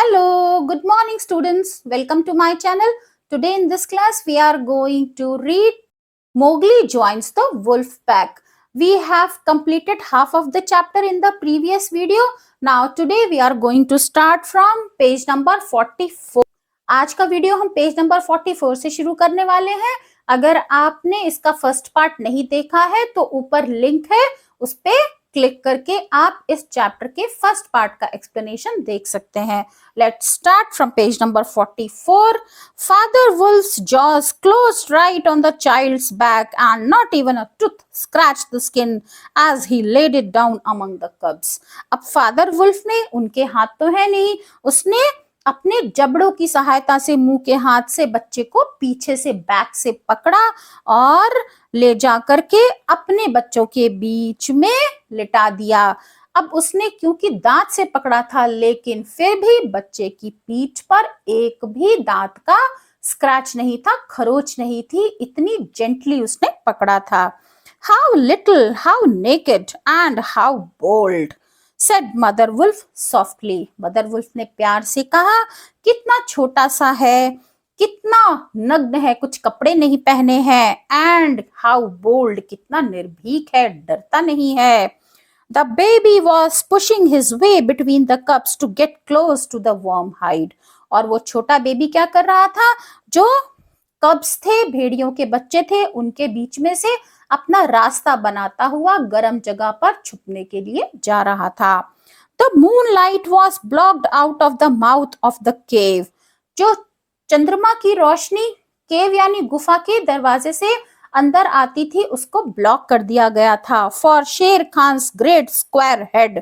Hello, good morning students. Welcome to my channel. Today in this class we are going to read Mowgli Joins the Wolf Pack. We have completed half of the chapter in the previous video. Now today we are going to start from page number 44. आज का video हम page number 44 से शुरू करने वाले हैं. अगर आपने इसका फर्स्ट पार्ट नहीं देखा है तो ऊपर लिंक है, उस पे क्लिक करके आप इस चैप्टर के फर्स्ट पार्ट का एक्सप्लेनेशन देख सकते हैं. Let's start from page number 44. Father Wolf's jaws closed right on the child's back and not even a tooth scratched the skin as he laid it down among the cubs. अब father Wolf ने, उनके हाथ तो है नहीं, उसने अपने जबड़ों की सहायता से मुंह के हाथ से बच्चे को पीछे से बैक से पकड़ा और ले जा करके अपने बच्चों के बीच में लिटा दिया. अब उसने क्योंकि दांत से पकड़ा था, लेकिन फिर भी बच्चे की पीठ पर एक भी दांत का स्क्रैच नहीं था, खरोच नहीं थी, इतनी जेंटली उसने पकड़ा था. How little, how naked and how bold, said Mother Wolf softly. Mother Wolf ने प्यार से कहा, कितना छोटा सा है, कितना नग्न है, कुछ कपड़े नहीं पहने हैं. एंड हाउ बोल्ड, कितना निर्भीक है, डरता नहीं है. The baby was pushing his way between the cubs to get close to the warm hide. और वो छोटा बेबी क्या कर रहा था, जो कब्स थे, भेड़ियों के बच्चे थे, उनके बीच में से अपना रास्ता बनाता हुआ गर्म जगह पर छुपने के लिए जा रहा था. The moonlight was blocked out of the mouth of the cave. जो चंद्रमा की रोशनी केव यानी गुफा के दरवाजे से अंदर आती थी, उसको ब्लॉक कर दिया गया था. फॉर शेर खान्स ग्रेट स्क्वायर हेड,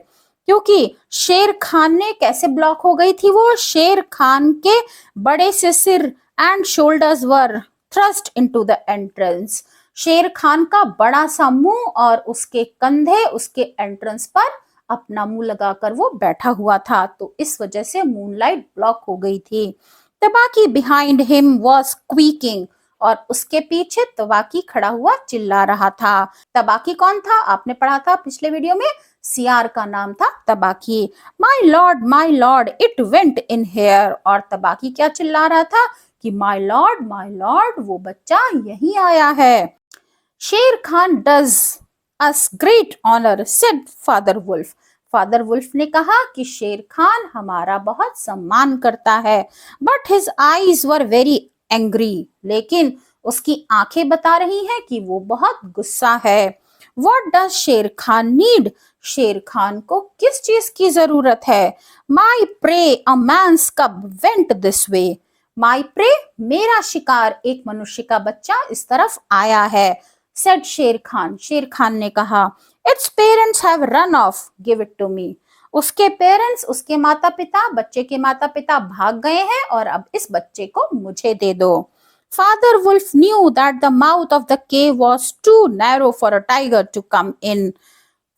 क्योंकि शेर खान ने कैसे ब्लॉक हो गई थी वो, शेर खान के बड़े से सिर and shoulders were thrust into the entrance. शेर खान का बड़ा सा मुंह और उसके कंधे उसके एंट्रेंस पर अपना मुंह लगाकर वो बैठा हुआ था, तो इस वजह से मूनलाइट ब्लॉक हो गई थी. तबाकी बिहाइंड हिम वॉज स्क्वीकिंग, और उसके पीछे तबाकी खड़ा हुआ चिल्ला रहा था. तबाकी कौन था, आपने पढ़ा था पिछले वीडियो में, सियार का नाम था Tabaqui. My lord it went in here, और तबाकी क्या चिल्ला रहा था कि माई लॉर्ड वो बच्चा यहीं आया है. Shere Khan does us great honour, said Father Wolf. Father Wolf ने कहा कि शेर खान हमारा बहुत सम्मान करता है. But his eyes were very angry, लेकिन उसकी आंखें बता रही हैं कि वो बहुत गुस्सा है. व्हाट डज शेर खान नीड, शेर खान को किस चीज की जरूरत है. My prey a man's cub went this way, my prey मेरा शिकार एक मनुष्य का बच्चा इस तरफ आया है. सेड शेर खान ने कहा, its parents have run off, give it to me. उसके पेरेंट्स, उसके माता पिता, बच्चे के माता पिता भाग गए हैं और अब इस बच्चे को मुझे दे दो. Father Wolf knew that the mouth of the cave was too narrow for a tiger to come in.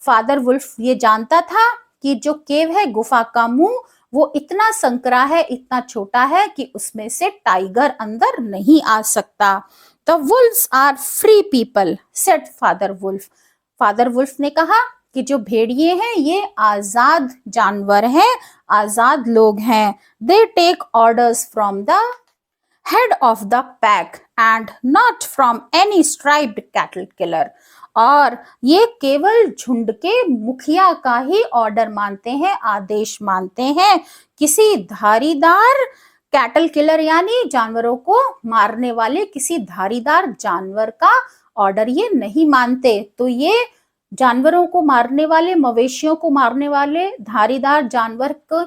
Father Wolf ये जानता था कि जो केव है, गुफा का मुंह, वो इतना संकरा है, इतना छोटा है कि उसमें से टाइगर अंदर नहीं आ सकता. The wolves are free people, said Father Wolf. Father Wolf ने कहा कि जो भेड़िए हैं ये आजाद जानवर हैं, आजाद लोग हैं. They take orders from the head of the pack and not from any striped cattle killer. और ये केवल झुंड के मुखिया का ही ऑर्डर मानते हैं, आदेश मानते हैं. किसी धारीदार कैटल किलर यानी जानवरों को मारने वाले किसी धारीदार जानवर का ऑर्डर ये नहीं मानते. तो ये जानवरों को मारने वाले, मवेशियों को मारने वाले धारीदार जानवर को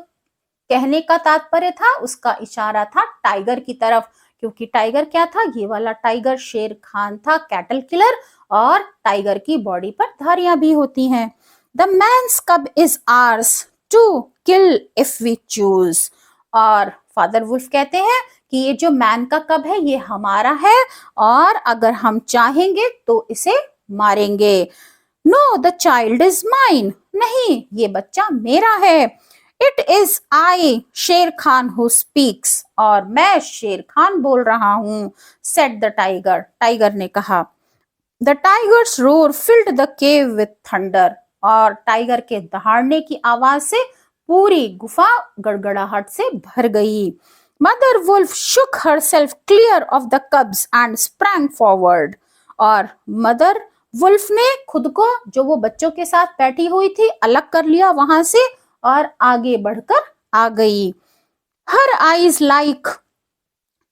कहने का तात्पर्य था, उसका इशारा था टाइगर की तरफ, क्योंकि टाइगर क्या था, ये वाला टाइगर शेर खान था, कैटल किलर, और टाइगर की बॉडी पर धारियां भी होती हैं. The man's cub is ours to kill if we choose. और फादर वुल्फ कहते हैं कि ये जो मैन का कब है ये हमारा है, और अगर हम चाहेंगे तो इसे मारेंगे. Know the child is mine, नहीं ये बच्चा मेरा है. इट इज आई शेर खान हु स्पीक्स, और मैं शेर खान बोल रहा हूं. सेड द टाइगर, टाइगर ने कहा. The tigers roar filled the cave with thunder, और टाइगर के दहाड़ने की आवाज से पूरी गुफा गड़गड़ाहट से भर गई। Mother Wolf shook herself clear of the cubs and sprang forward. और मदर वुल्फ ने खुद को, जो वो बच्चों के साथ बैठी हुई थी, अलग कर लिया वहां से और आगे बढ़कर आ गई। Her eyes like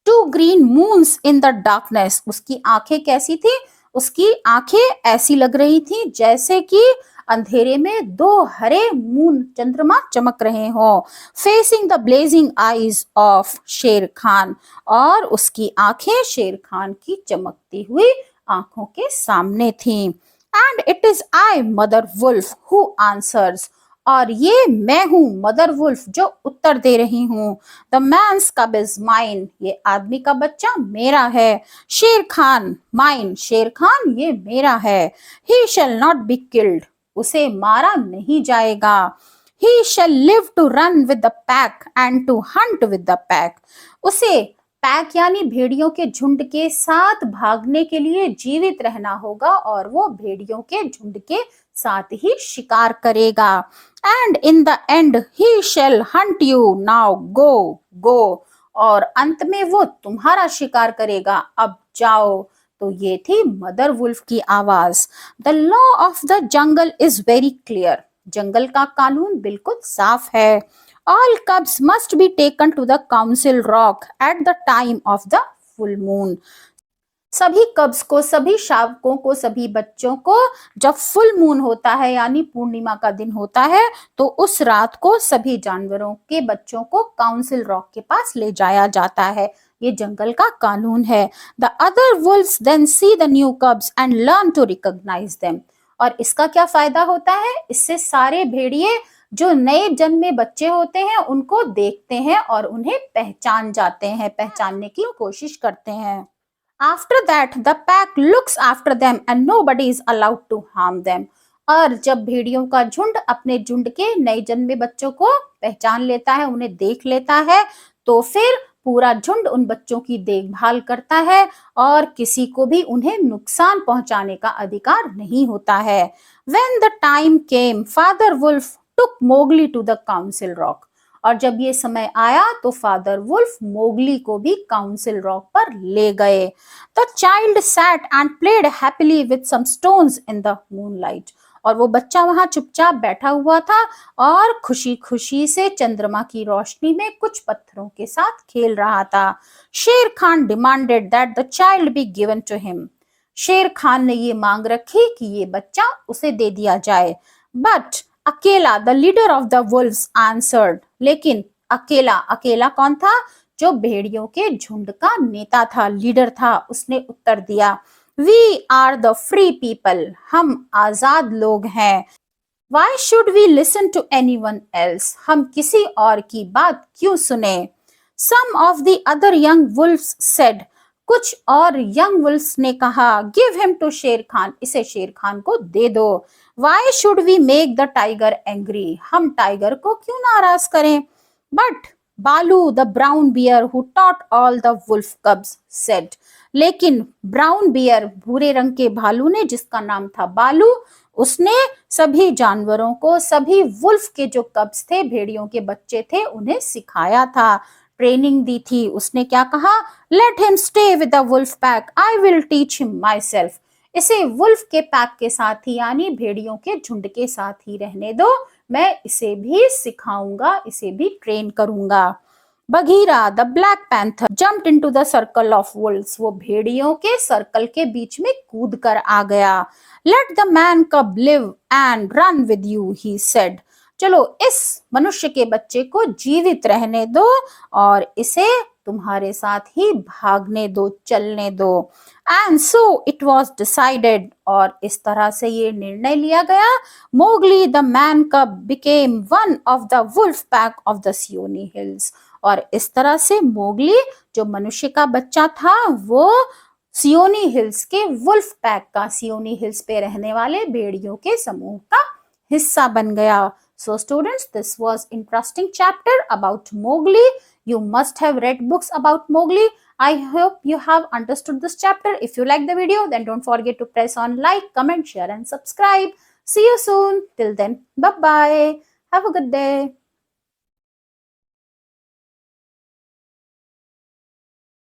two green moons in the darkness. उसकी आंखें कैसी थी? उसकी आंखें ऐसी लग रही थी जैसे कि अंधेरे में दो हरे मून, चंद्रमा चमक रहे हो। Facing the blazing eyes of शेर खान, और उसकी आंखें शेर खान की चमकती हुई आंखों के सामने थी। And it is I mother wolf who answers, और ये मैं हूं मदर वुल्फ जो उत्तर दे रही हूं। The man's cub is mine, ये आदमी का बच्चा मेरा है। शेर खान माइन, शेर खान ये मेरा है। He shall not be killed, उसे मारा नहीं जाएगा। He shall live to run with the pack and to hunt with the pack, उसे पैक यानी भेड़ियों के झुंड के साथ भागने के लिए जीवित रहना होगा और वो भेड़ियों के झुंड के साथ ही शिकार करेगा। And in the end he shall hunt you, now go go, और अंत में वो तुम्हारा शिकार करेगा, अब जाओ। तो ये थी मदर वुल्फ की आवाज। The law of the jungle is very clear, जंगल का कानून बिल्कुल साफ है। All cubs must be taken to the council rock at the time of the full moon. सभी कब्स को, सभी शावकों को, सभी बच्चों को जब फुल मून होता है यानी पूर्णिमा का दिन होता है तो उस रात को सभी जानवरों के बच्चों को काउंसिल रॉक के पास ले जाया जाता है। ये जंगल का कानून है। The other wolves then see the new cubs and learn to recognize them. और इसका क्या फायदा होता है? इससे सारे भेड़िए जो नए जन्मे बच्चे होते हैं उनको देखते हैं और उन्हें पहचान जाते हैं, पहचानने की कोशिश करते हैं। After that, the pack looks after them and nobody is allowed to harm them. और जब भेड़ियों का झुंड अपने झुंड के नए जन्मे बच्चों को पहचान लेता है, उन्हें देख लेता है, तो फिर पूरा झुंड उन बच्चों की देखभाल करता है और किसी को भी उन्हें नुकसान पहुंचाने का अधिकार नहीं होता है। When the time came, Father Wolf took Mowgli to the council rock. और जब ये समय आया तो फादर वुल्फ मोगली को भी काउंसिल रॉक पर ले गए। The child sat and played happily with some stones in the moonlight, और वो बच्चा वहां चुपचाप बैठा हुआ था और खुशी खुशी से चंद्रमा की रोशनी में कुछ पत्थरों के साथ खेल रहा था। Shere Khan demanded that the child be given to him, Shere Khan ने ये मांग रखी कि ये बच्चा उसे दे दिया जाए। बट अकेला, the leader of the Wolves answered, लेकिन अकेला, अकेला कौन था? जो भेड़ियों के झुंड का नेता था, लीडर था, उसने उत्तर दिया, we are the free people, हम आजाद लोग हैं। Why should we listen to anyone else, हम किसी और की बात क्यों सुने? Some of the other young wolves said, कुछ और यंग वुल्व्स ने कहा, गिव हिम टू शेर खान, इसे शेर खान को दे दो। Why should we make the tiger angry? हम टाइगर को क्यों नाराज करें? But बालू, the brown bear who taught all the wolf cubs said, लेकिन ब्राउन बियर, भूरे रंग के भालू ने, जिसका नाम था बालू, उसने सभी जानवरों को, सभी वुल्फ के जो कब्स थे, भेड़ियों के बच्चे थे, उन्हें सिखाया था, ट्रेनिंग दी थी। उसने क्या कहा? Let him stay with the wolf pack. I will teach him myself. इसे वुल्फ के पैक के साथ ही यानी भेड़ियों के झुंड के साथ ही रहने दो, मैं इसे भी सिखाऊंगा, इसे भी ट्रेन करूंगा। Bagheera, the black panther, jumped into the circle of Wolves, वो भेड़ियों के सर्कल के बीच में कूद कर आ गया। लेट द मैन कब live and run with you, he said, चलो इस मनुष्य के बच्चे को जीवित रहने दो और इसे तुम्हारे साथ ही भागने दो, चलने दो। And so it was decided, और इस तरह से ये निर्णय लिया गया। Mowgli the man cub became one of the wolf pack of the Seeonee hills, और इस तरह से मोगली जो मनुष्य का बच्चा था वो सियोनी हिल्स के वुल्फ पैक का, सियोनी हिल्स पे रहने वाले भेड़ियों के समूह का हिस्सा बन गया। So students, this was interesting chapter about Mowgli. You must have read books about Mowgli. I hope you have understood this chapter. If you like the video, then don't forget to press on like, comment, share and subscribe. See you soon. Till then, bye-bye. Have a good day.